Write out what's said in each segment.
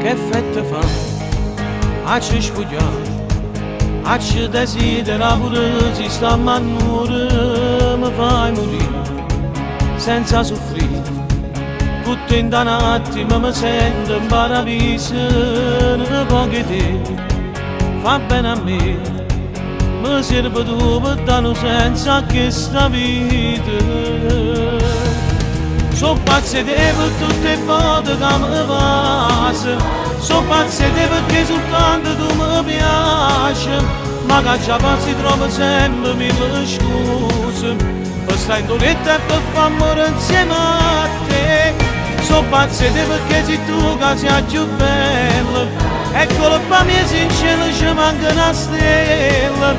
che effetto fa? A ci sfogliare, a ci desidera pure si sta a mannure, mi fai morire senza soffrire. Tutto in un attimo mi sento in paradiso, pochi te fa bene a me, mi serve tu per dare senso a questa vita. So pazzo di te per tutte le volte che mi passa, so pazzo di te perché soltanto tu mi piaci, ma che già passi trovo sempre mille scuse, per stare in doletta e per fare amore insieme a te. So pazzo di te perché sei tu che sei più bella, e colpa mia sincera ci manca una stella,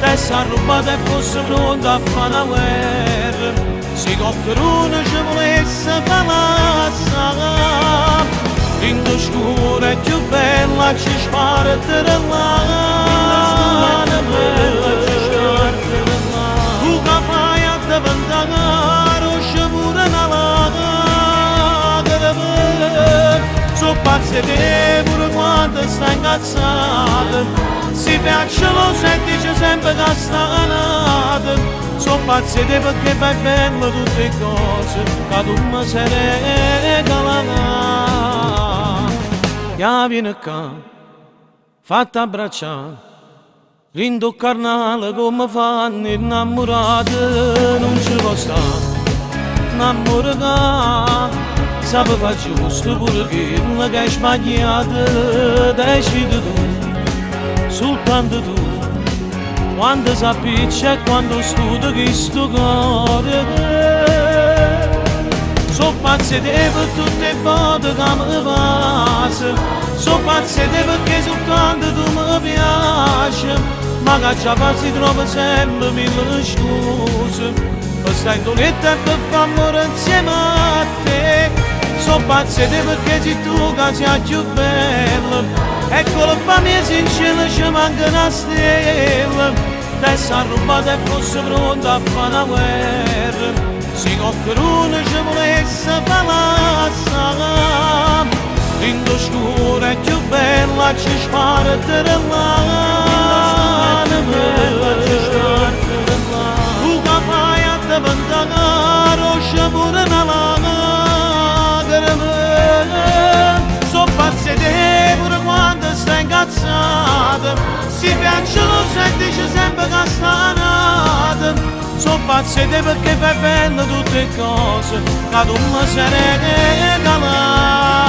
te sei rubata e fosse pronta a fare una guerra. Se qualcuno ci volesse passare, in scura è più bella ci spara te tu che fai a te ventare, ci pure una lacrima. So pazzo di te pure quando stai incazzata, si piace lo senti c'è sempre che sta nata. So pazzo di te perché fai belle tutte le cose che tu mi sei regalata. Ya vieni qua, fatta abbracciare, rindo carnale come fanno innamorati, non ci può stare, innamorata, sape fa giusto pure che non hai sbagliato, decidi tu, soltanto tu. Quando s'appiccia e quando studio questo cuore, so pazzo di te per tutte le volte che mi passa, so pazzo di te perché soltanto tu mi piaci, ma che già passi trovo sempre mille scuse, per stare in doletta e per fare amore insieme a te. So pazzo di te perché sei tu che sei più bella, e colpa mia sincera ci manca una stella, te sei rubata e fosse pronta a fare una guerra. Se qualcuno ci volesse passare, in scura è più bella ci spara te tu che fai a te ventare, ci pure una lacrima. So pazzo di te pure quando stai incazzata, si piace lo senti c'è sempre che sta nata. So pazzo di te perché fai belle tutte le cose che tu mi sei regalata.